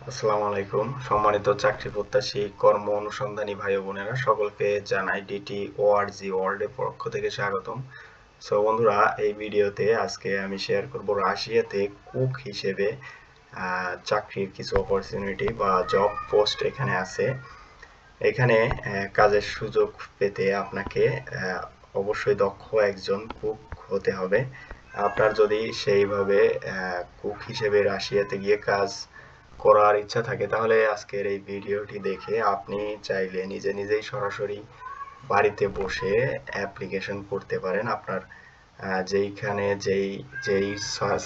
আসসালামু আলাইকুম সম্মানিত চাকরি প্রত্যাশী কর্ম অনুসন্ধানী ভাই বোনেরা সকলকে জানাই ডিটি ওআরজি ওয়ার্ল্ডের পক্ষ থেকে স্বাগতম। সো বন্ধুরা, এই ভিডিওতে আজকে আমি শেয়ার করব রাশিয়াতে কুক হিসেবে চাকরির কিছু অপরচুনিটি বা জব পোস্ট এখানে আছে। এখানে কাজের সুযোগ পেতে আপনাকে অবশ্যই দক্ষ একজন কুক হতে হবে। আপনার যদি সেইভাবে কুক হিসেবে রাশিয়াতে গিয়ে কাজ করার ইচ্ছা থাকে তাহলে আজকের এই ভিডিওটি দেখে আপনি চাইলে নিজে নিজেই সরাসরি বাড়িতে বসে অ্যাপ্লিকেশন করতে পারেন। আপনার যেইখানে যেই যেই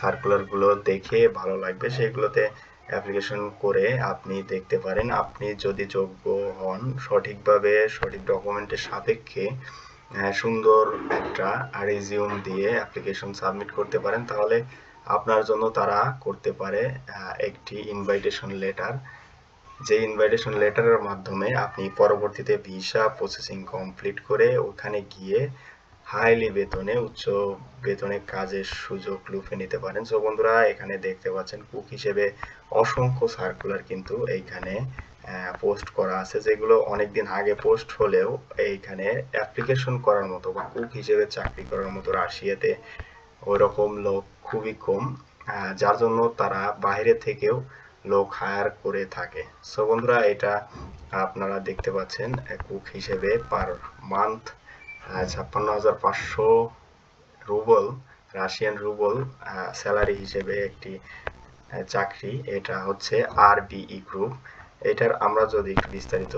সার্কুলারগুলো দেখে ভালো লাগবে সেগুলোতে অ্যাপ্লিকেশন করে আপনি দেখতে পারেন। আপনি যদি যোগ্য হন, সঠিকভাবে সঠিক ডকুমেন্টের সাপেক্ষে সুন্দর একটা রেজিউম দিয়ে অ্যাপ্লিকেশন সাবমিট করতে পারেন, তাহলে আপনার জন্য তারা করতে পারে একটি ইনভাইটেশন লেটার। যে ইনভাইটেশন লেটারের মাধ্যমে আপনি পরবর্তীতে ভিসা প্রসেসিং কমপ্লিট করে ওখানে গিয়ে হাইলি বেতনে উচ্চ বেতনে কাজের সুযোগ লুফে নিতে পারেন। সো বন্ধুরা, এখানে দেখতে পাচ্ছেন কুক হিসেবে অসংখ্য সার্কুলার কিন্তু এইখানে পোস্ট করা আছে, যেগুলো অনেকদিন আগে পোস্ট হলেও এইখানে অ্যাপ্লিকেশন করার মতো বা কুক হিসেবে চাকরি করার মতো রাশিয়াতে ওইরকম লোক খুবই কম, যার জন্য তারা বাইরে থেকেও লোক হায়ার করে থাকে। সো বন্ধুরা, এটা আপনারা দেখতে পাচ্ছেন কুক হিসেবে per month 56,500 rouble, Russian rouble salary হিসেবে একটি চাকরি। এটা হচ্ছে আরবিই গ্রুপ। এটার আমরা যদি একটু বিস্তারিত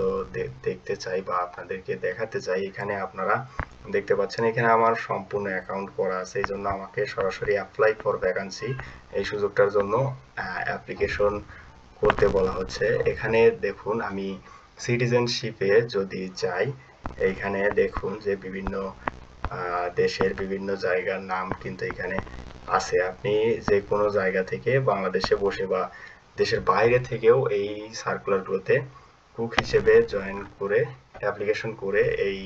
দেখতে চাই বা আপনাদেরকে দেখাতে চাই, এখানে আপনারা দেখতে পাচ্ছেন এখানে আমার সম্পূর্ণ অ্যাকাউন্ট করা আছে, এই জন্য আমাকে সরাসরি অ্যাপ্লাই ফর ভ্যাকান্সি এই সুযোগটার জন্য অ্যাপ্লিকেশন করতে বলা হচ্ছে। এখানে দেখুন, আমি সিটিজেনশিপে যদি যাই, এইখানে দেখুন যে বিভিন্ন দেশের বিভিন্ন জায়গার নাম কিন্তু এখানে আছে। আপনি যে কোনো জায়গা থেকে বাংলাদেশে বসে বা দেশের বাইরে থেকেও এই সার্কুলারগুলোতে কুক হিসেবে জয়েন করে অ্যাপ্লিকেশন করে এই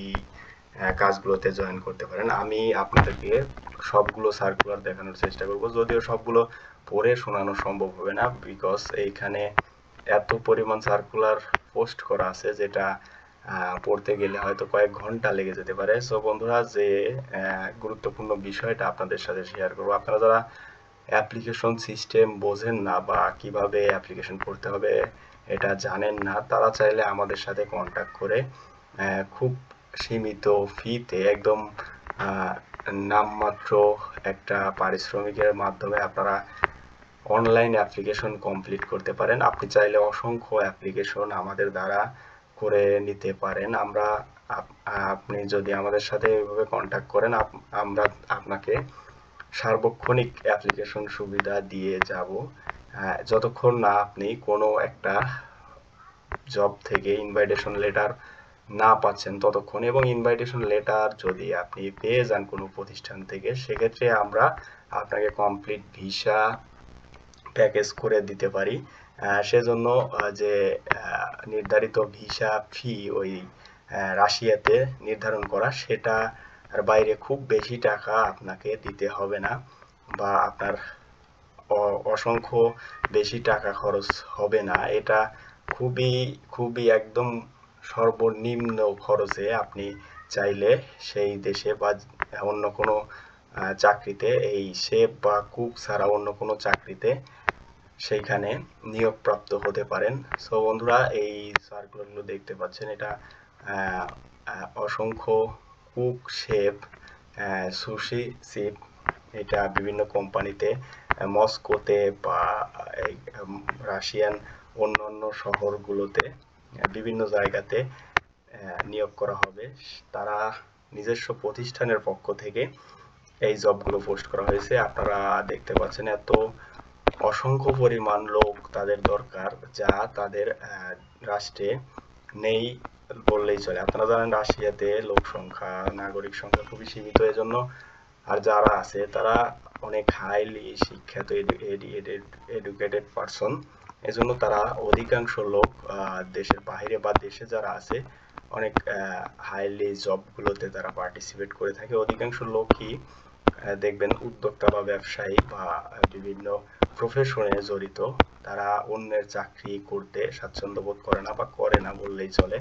কাজগুলোতে জয়েন করতে পারেন। আমি আপনাদেরকে সবগুলো সার্কুলার দেখানোর চেষ্টা করব, যদিও সবগুলো পড়ে শোনানো সম্ভব হবে না, বিকজ এইখানে এত পরিমাণ সার্কুলার পোস্ট করা আছে যেটা পড়তে গেলে হয়তো কয়েক ঘন্টা লেগে যেতে পারে। সো বন্ধুরা, যে গুরুত্বপূর্ণ বিষয়টা আপনাদের সাথে শেয়ার করব, আপনারা যারা অ্যাপ্লিকেশন সিস্টেম বোঝেন না বা কিভাবে অ্যাপ্লিকেশন করতে হবে এটা জানেন না, তারা চাইলে আমাদের সাথে কন্ট্যাক্ট করে খুব সীমিত ফিতে একদম নামমাত্র একটা পারিশ্রমিকের মাধ্যমে আপনারা অনলাইন অ্যাপ্লিকেশন কমপ্লিট করতে পারেন। আপনি চাইলে অসংখ্য অ্যাপ্লিকেশন আমাদের দ্বারা করে নিতে পারেন। আপনি যদি আমাদের সাথে এভাবে কন্ট্যাক্ট করেন, আমরা আপনাকে সার্বক্ষণিক অ্যাপ্লিকেশন সুবিধা দিয়ে যাব যতক্ষণ না আপনি কোনো একটা জব থেকে ইনভাইটেশন লেটার না পাচ্ছেন ততক্ষণ। এবং ইনভাইটেশন লেটার যদি আপনি পেয়ে যান কোনো প্রতিষ্ঠান থেকে, সেক্ষেত্রে আমরা আপনাকে কমপ্লিট ভিসা প্যাকেজ করে দিতে পারি। সেজন্য যে নির্ধারিত ভিসা ফি ওই রাশিয়াতে নির্ধারণ করা, সেটা আর বাইরে খুব বেশি টাকা আপনাকে দিতে হবে না বা আপনার অসংখ্য বেশি টাকা খরচ হবে না। এটা খুবই খুবই একদম সর্বনিম্ন খরচে আপনি চাইলে সেই দেশে বা অন্য কোনো চাকরিতে, এই শেফ বা কুক ছাড়া অন্য কোনো চাকরিতে সেইখানে নিয়োগপ্রাপ্ত হতে পারেন। সো বন্ধুরা, এই সার্কুলারগুলো দেখতে পাচ্ছেন, এটা অসংখ্য কুক, শেফ, সুশি শিপ, এটা বিভিন্ন কোম্পানিতে মস্কোতে বা রাশিয়ান অন্যান্য শহরগুলোতে বিভিন্ন জায়গাতে নিয়োগ করা হবে। তারা নিজস্ব প্রতিষ্ঠানের পক্ষ থেকে এই জবগুলো পোস্ট করা হয়েছে। আপনারা দেখতে পাচ্ছেন এত অসংখ্য পরিমাণ লোক তাদের দরকার, যা তাদের রাষ্ট্রে নেই বললেই চলে। আপনারা জানেন রাশিয়াতে লোক সংখ্যা, নাগরিক সংখ্যা খুবই সীমিত, এজন্য আর যারা আছে তারা অনেক হাইলি শিক্ষিত, এডুকেটেড পারসন। এজন্য তারা অধিকাংশ লোক দেশের বাইরে বা দেশে যারা আছে অনেক হাইলি জবগুলোতে তারা পার্টিসিপেট করে থাকে। অধিকাংশ লোকই দেখবেন উদ্যোক্তা বা ব্যবসায়ী বা বিভিন্ন প্রফেশনে জড়িত, তারা অন্যের চাকরি করতে স্বাচ্ছন্দ্য বোধ করে না বা করে না বললেই চলে,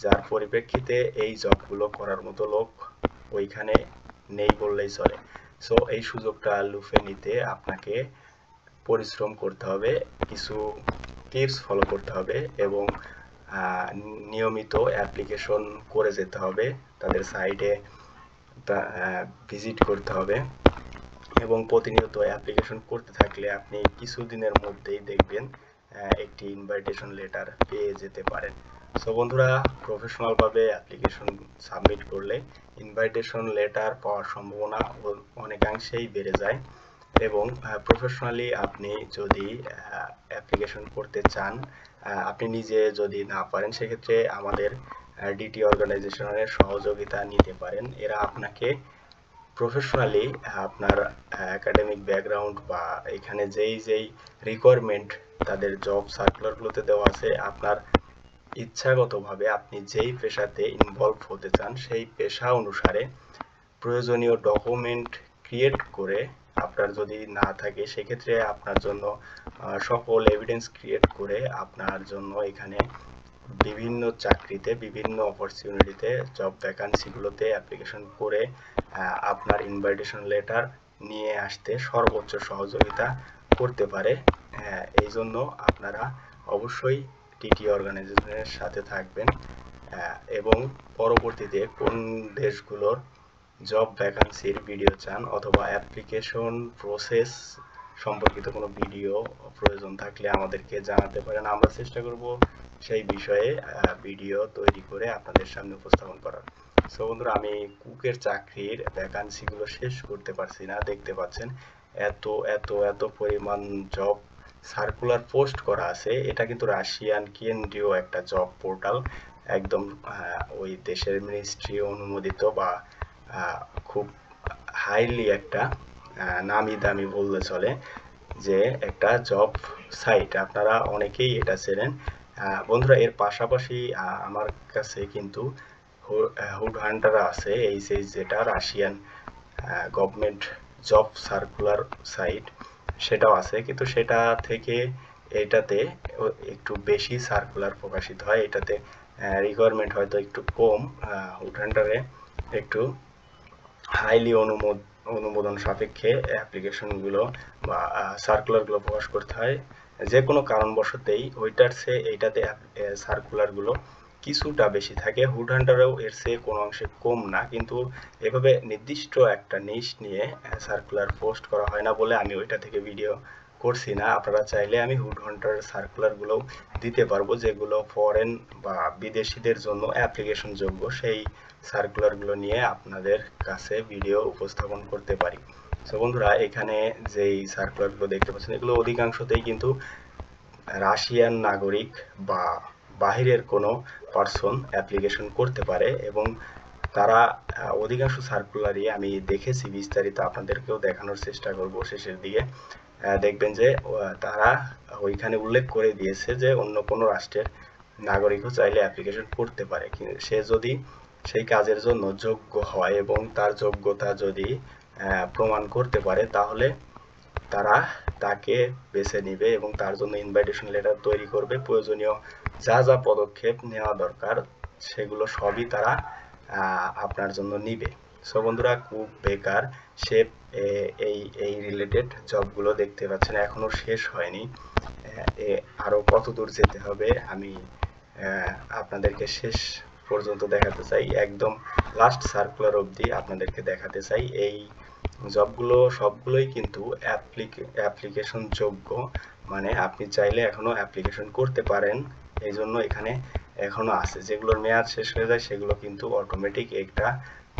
যার পরিপ্রেক্ষিতে এই জবগুলো করার মতো লোক ওইখানে নেই বললেই চলে। সো এই সুযোগটা লুফে নিতে আপনাকে পরিশ্রম করতে হবে, কিছু টিপস ফলো করতে হবে এবং নিয়মিত অ্যাপ্লিকেশন করে যেতে হবে, তাদের সাইটে ভিজিট করতে হবে এবং প্রতিনিয়ত অ্যাপ্লিকেশন করতে থাকলে আপনি কিছুদিনের মধ্যেই দেখবেন একটি ইনভাইটেশন লেটার পেয়ে যেতে পারেন। সো বন্ধুরা, প্রফেশনালভাবে অ্যাপ্লিকেশন সাবমিট করলে ইনভাইটেশন লেটার পাওয়ার সম্ভাবনা অনেকাংশেই বেড়ে যায় এবং প্রফেশনালি আপনি যদি অ্যাপ্লিকেশন করতে চান, আপনি নিজে যদি না পারেন, সেক্ষেত্রে আমাদের ডিটি অর্গানাইজেশনের সহযোগিতা নিতে পারেন। এরা আপনাকে প্রফেশনালি আপনার একাডেমিক ব্যাকগ্রাউন্ড বা এখানে যেই রিকোয়ারমেন্ট তাদের জব সার্কুলারগুলোতে দেওয়া আছে, আপনার ইচ্ছাগতভাবে আপনি যেই পেশাতে ইনভলভ হতে চান সেই পেশা অনুসারে প্রয়োজনীয় ডকুমেন্ট ক্রিয়েট করে, আপনার যদি না থাকে সেক্ষেত্রে আপনার জন্য সকল এভিডেন্স ক্রিয়েট করে আপনার জন্য এখানে বিভিন্ন চাকরিতে, বিভিন্ন অপরচুনিটিতে, জব ভ্যাকান্সিগুলোতে অ্যাপ্লিকেশন করে আপনার ইনভাইটেশন লেটার নিয়ে আসতে সর্বোচ্চ সহযোগিতা করতে পারে। এই জন্য আপনারা অবশ্যই টিটি অর্গানাইজেশনের সাথে থাকবেন এবং পরবর্তীতে কোন দেশগুলোর জব ভ্যাকান্সির ভিডিও চান অথবা অ্যাপ্লিকেশন প্রসেস সম্পর্কিত কোনো ভিডিও প্রয়োজন থাকলে আমাদেরকে জানাতে পারেন। আমরা চেষ্টা করব সেই বিষয়ে ভিডিও তৈরি করে আপনাদের সামনে উপস্থাপন করার। সো বন্ধুরা, আমি কুকের চাকরির ভ্যাকান্সিগুলো শেষ করতে পারছি না, দেখতে পাচ্ছেন এত এত এত পরিমাণ জব সার্কুলার পোস্ট করা আছে। এটা কিন্তু রাশিয়ান কেন্দ্রীয় একটা জব পোর্টাল, একদম ওই দেশের মিনিস্ট্রি অনুমোদিত বা খুব হাইলি একটা নামি দামি বললে চলে যে একটা জব সাইট, আপনারা অনেকেই এটা চেনেন। বন্ধুরা, এর পাশাপাশি আমার কাছে কিন্তু হুড হান্টার আছে, যেটা Russian government job circular site, সেটাও আছে, কিন্তু সেটা থেকে এটাতে একটু বেশি সার্কুলার প্রকাশিত হয়, এটাতে রিকোয়ারমেন্ট হয়তো একটু কম, হুড হান্টারে একটু হাইলি অনুমোদন সাপেক্ষে অ্যাপ্লিকেশনগুলো বা সার্কুলারগুলো প্রকাশ করতে হয়। যে কোনো কারণবশতেই ওইটার চেয়ে এইটাতে সার্কুলারগুলো কিছুটা বেশি থাকে, হুড হান্টারেও এর চেয়ে কোনো অংশে কম না, কিন্তু এভাবে নির্দিষ্ট একটা নিশ নিয়ে সার্কুলার পোস্ট করা হয় না বলে আমি ওইটা থেকে ভিডিও করছি না। আপনারা চাইলে আমি হুড হান্টারের সার্কুলারগুলোও দিতে পারবো, যেগুলো ফরেন বা বিদেশিদের জন্য অ্যাপ্লিকেশন যোগ্য, সেই সার্কুলারগুলো নিয়ে আপনাদের কাছে ভিডিও উপস্থাপন করতে পারি। সো বন্ধুরা, এখানে যেই সার্কুলারগুলো দেখতে পাচ্ছেন এগুলো অধিকাংশতেই কিন্তু রাশিয়ান নাগরিক বা বাহিরের কোনো পারসন অ্যাপ্লিকেশন করতে পারে এবং তারা অধিকাংশ সার্কুলারই আমি দেখেছি বিস্তারিত, আপনাদেরকেও দেখানোর চেষ্টা করব শেষের দিকে। দেখবেন যে তারা ওইখানে উল্লেখ করে দিয়েছে যে অন্য কোনো রাষ্ট্রের নাগরিকও চাইলে অ্যাপ্লিকেশন করতে পারে, সে যদি সেই কাজের জন্য যোগ্য হয় এবং তার যোগ্যতা যদি প্রমাণ করতে পারে, তাহলে তারা তাকে বেছে নিবে এবং তার জন্য ইনভাইটেশন লেটার তৈরি করবে। প্রয়োজনীয় যা যা পদক্ষেপ নেওয়া দরকার সেগুলো সবই তারা আপনার জন্য নিবে। সো বন্ধুরা, কুক, বেকার, শেফ, এই রিলেটেড জবগুলো দেখতে পাচ্ছেন এখনো শেষ হয়নি, আরো কত দূর যেতে হবে আমি আপনাদেরকে শেষ পর্যন্ত দেখাতে চাই, একদম লাস্ট সার্কুলার অবধি আপনাদেরকে দেখাতে চাই। এই জবগুলো সবগুলোই কিন্তু অ্যাপ্লিকেশন যোগ্য, মানে আপনি চাইলে এখনো অ্যাপ্লিকেশন করতে পারেন। এই জন্য এখানে এখনো আছে, যেগুলোর মেয়াদ শেষ হয়ে যায় সেগুলো কিন্তু অটোমেটিক একটা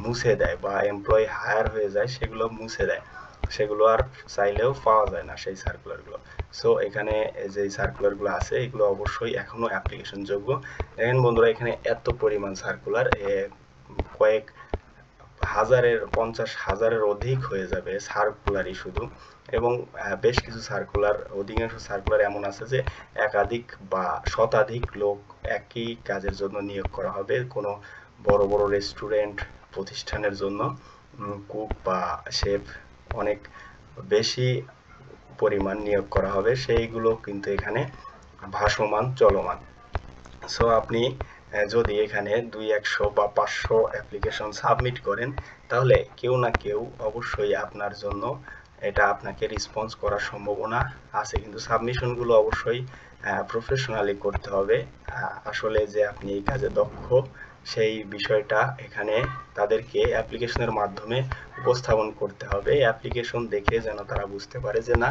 মুছে দেয় বা এমপ্লয়ি হায়ার হয়ে যায় সেগুলো মুছে দেয়, সেগুলো আর চাইলেও পাওয়া যায় না সেই সার্কুলারগুলো। সো এখানে যে সার্কুলারগুলো আছে এগুলো অবশ্যই এখনো অ্যাপ্লিকেশন যোগ্য। দেখেন বন্ধুরা, এখানে এত পরিমাণ সার্কুলার, কয়েক হাজারের 50,000-এর অধিক হয়ে যাবে সার্কুলারই শুধু, এবং বেশ কিছু সার্কুলার, অধিকাংশ সার্কুলার এমন আছে যে একাধিক বা শতাধিক লোক একই কাজের জন্য নিয়োগ করা হবে। কোনো বড় বড় রেস্টুরেন্ট প্রতিষ্ঠানের জন্য কুক বা শেফ অনেক বেশি পরিমাণ নিয়োগ করা হবে সেইগুলো কিন্তু এখানে ভাসমান চলমান। সো আপনি যদি এখানে 200 বা 500 অ্যাপ্লিকেশন সাবমিট করেন তাহলে কেউ না কেউ অবশ্যই আপনার জন্য এটা আপনাকে রেসপন্স করার সম্ভাবনা আছে, কিন্তু সাবমিশনগুলো অবশ্যই প্রফেশনালি করতে হবে। আসলে যে আপনি এই কাজে দক্ষ সেই বিষয়টা এখানে তাদেরকে অ্যাপ্লিকেশনের মাধ্যমে উপস্থাপন করতে হবে। অ্যাপ্লিকেশন দেখে যেন তারা বুঝতে পারে যে না,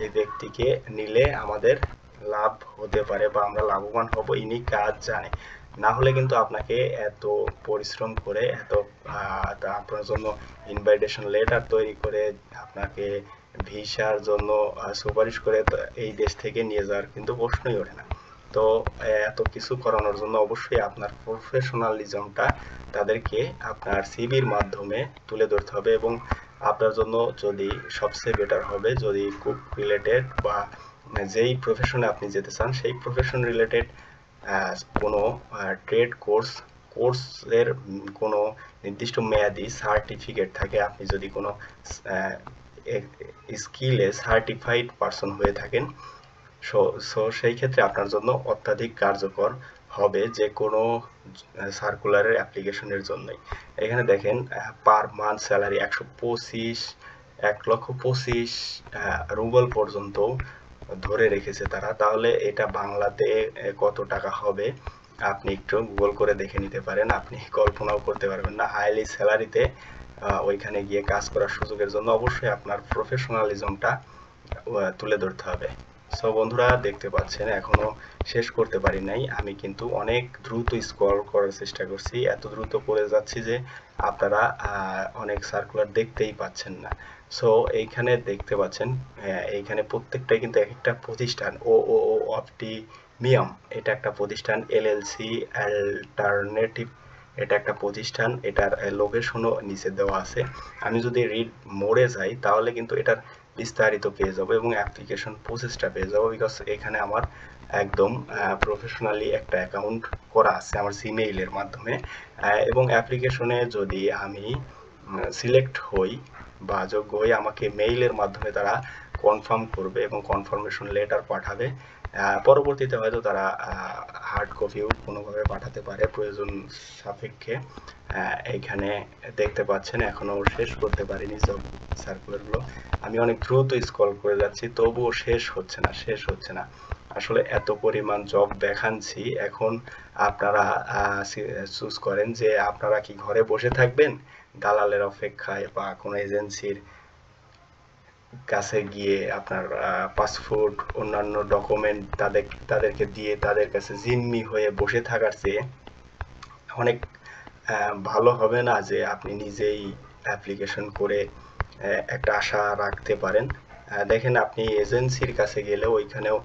এই ব্যক্তিকে নিলে আমাদের লাভ হতে পারে বা আমরা লাভবান হব, ইনি কাজ জানে। না হলে কিন্তু আপনাকে এত পরিশ্রম করে এত আপনার জন্য ইনভাইটেশন লেটার তৈরি করে আপনাকে ভিসার জন্য সুপারিশ করে এই দেশ থেকে নিয়ে যাওয়ার কিন্তু প্রশ্নই ওঠে না। তো এত কিছু করানোর জন্য অবশ্যই আপনার প্রফেশনালিজমটা তাদেরকে আপনার সিভির মাধ্যমে তুলে ধরতে হবে। এবং আপনার জন্য যদি সবচেয়ে বেটার হবে যদি কুক রিলেটেড বা যেই প্রফেশনে আপনি যেতে চান সেই প্রফেশন রিলেটেড কোনো ট্রেড কোর্সের কোনো নির্দিষ্ট মেয়াদি সার্টিফিকেট থাকে, আপনি যদি কোনো স্কিলে সার্টিফাইড পারসন হয়ে থাকেন, সো সেই ক্ষেত্রে আপনার জন্য অত্যাধিক কার্যকর হবে যে কোনো সার্কুলারের অ্যাপ্লিকেশনের জন্যই। এখানে দেখেন পার মান্থ স্যালারি 1,25,00,000 রুবল পর্যন্ত ধরে রেখেছে তারা। তাহলে এটা বাংলাতে কত টাকা হবে আপনি একটু গুগল করে দেখে নিতে পারেন, আপনি কল্পনাও করতে পারবেন না। হাইলি স্যালারিতে ওইখানে গিয়ে কাজ করার সুযোগের জন্য অবশ্যই আপনার প্রফেশনালিজমটা তুলে ধরতে হবে। সো বন্ধুরা দেখতে পাচ্ছেন এখনো শেষ করতে পারি নাই, আমি কিন্তু অনেক দ্রুত স্ক্রল করার চেষ্টা করছি, এত দ্রুত করে যাচ্ছি যে আপনারা অনেক সার্কুলার দেখতেই পাচ্ছেন না। সো এইখানে দেখতে পাচ্ছেন এইখানে প্রত্যেকটাই কিন্তু এক একটা প্রতিষ্ঠান। ও অপটিমিয়াম এটা একটা প্রতিষ্ঠান, এলএলসি অল্টারনেটিভ এটা একটা প্রতিষ্ঠান, এটার লোকেশনও নিচে দেওয়া আছে। আমি যদি রিড মোড়ে যাই তাহলে কিন্তু এটার বিস্তারিত পেয়ে যাবো এবং অ্যাপ্লিকেশন প্রসেসটা পেয়ে যাবো, বিকজ এখানে আমার একদম প্রফেশনালি একটা অ্যাকাউন্ট করা আছে আমার জিমেইলের মাধ্যমে। এবং অ্যাপ্লিকেশনে যদি আমি সিলেক্ট হই বা যোগ্য হই, আমাকে মেইলের মাধ্যমে তারা কনফার্ম করবে এবং কনফার্মেশন লেটার পাঠাবে। পরবর্তীতে হয়তো তারা হার্ড কপিও কোনোভাবে পাঠাতে পারে প্রয়োজন সাপেক্ষে। এইখানে দেখতে পাচ্ছেন এখনো শেষ করতে পারিনি জব সার্কুলারগুলো, আমি অনেক দ্রুত স্ক্রল করে যাচ্ছি তবুও শেষ হচ্ছে না। আসলে এত পরিমাণ জব দেখাচ্ছি, এখন আপনারা চুজ করেন যে আপনারা কি ঘরে বসে থাকবেন দালালের অপেক্ষায় বা কোনো এজেন্সির কাছে গিয়ে আপনার পাসপোর্ট অন্যান্য ডকুমেন্ট তাদেরকে দিয়ে তাদের কাছে জিম্মি হয়ে বসে থাকার চেয়ে অনেক ভালো হবে না যে আপনি নিজেই অ্যাপ্লিকেশন করে একটা আশা রাখতে পারেন। দেখেন আপনি এজেন্সির কাছে গেলে ওইখানেও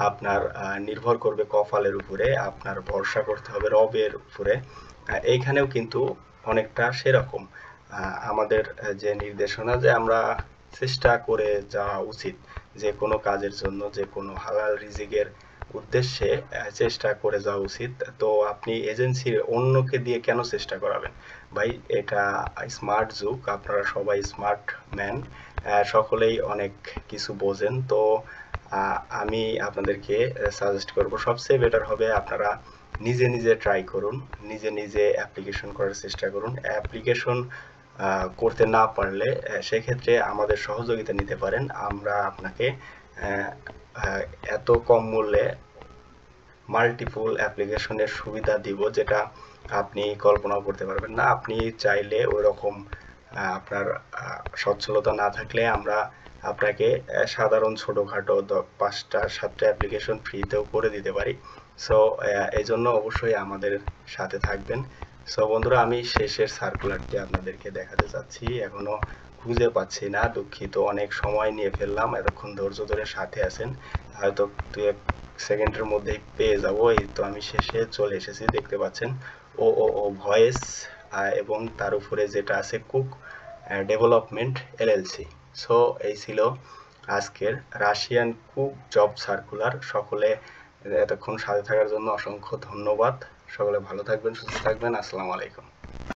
আপনার নির্ভর করবে কপালের উপরে, আপনার ভরসা করতে হবে রবের উপরে। এইখানেও কিন্তু অনেকটা সেরকম আমাদের যে নির্দেশনা যে আমরা চেষ্টা করে যাওয়া উচিত যে কোনো কাজের জন্য, যে কোনো হালাল রিজিকের উদ্দেশ্যে চেষ্টা করে যাওয়া উচিত। তো আপনি এজেন্সির অন্যকে দিয়ে কেন চেষ্টা করাবেন ভাই? এটা স্মার্ট যুগ, আপনারা সবাই স্মার্ট ম্যান, সকলেই অনেক কিছু বোঝেন। তো আমি আপনাদেরকে সাজেস্ট করব সবচেয়ে বেটার হবে আপনারা নিজে ট্রাই করুন, নিজে অ্যাপ্লিকেশন করার চেষ্টা করুন। অ্যাপ্লিকেশন করতে না পারলে সেক্ষেত্রে আমাদের সহযোগিতা নিতে পারেন, আমরা আপনাকে এত কম মূল্যে মাল্টিপল অ্যাপ্লিকেশনের সুবিধা দিব যেটা আপনি কল্পনাও করতে পারবেন না। আপনি চাইলে ওইরকম আপনার সচ্ছলতা না থাকলে আমরা আপনাকে সাধারণ ছোটোখাটো 5টা 7টা অ্যাপ্লিকেশন ফ্রিতেও করে দিতে পারি। সো এই জন্য অবশ্যই আমাদের সাথে থাকবেন। সো বন্ধুরা আমি শেষের সার্কুলারটি আপনাদেরকে দেখাতে চাচ্ছি, এখনো খুঁজে পাচ্ছি না, দুঃখিত, অনেক সময় নিয়ে ফেললাম, এতক্ষণ ধৈর্য ধরে সাথে আছেন, হয়তো 2-1 সেকেন্ডের মধ্যেই পেয়ে যাবো। এই তো আমি শেষে চলে এসেছি, দেখতে পাচ্ছেন ও ভয়েস এবং তার উপরে যেটা আছে কুক ডেভেলপমেন্ট এলএলসি। সো এই ছিল আজকের রাশিয়ান কুক জব সার্কুলার। সকলে এতক্ষণ সাথে থাকার জন্য অসংখ্য ধন্যবাদ। সকলে ভালো থাকবেন, সুস্থ থাকবেন। আসসালামু আলাইকুম।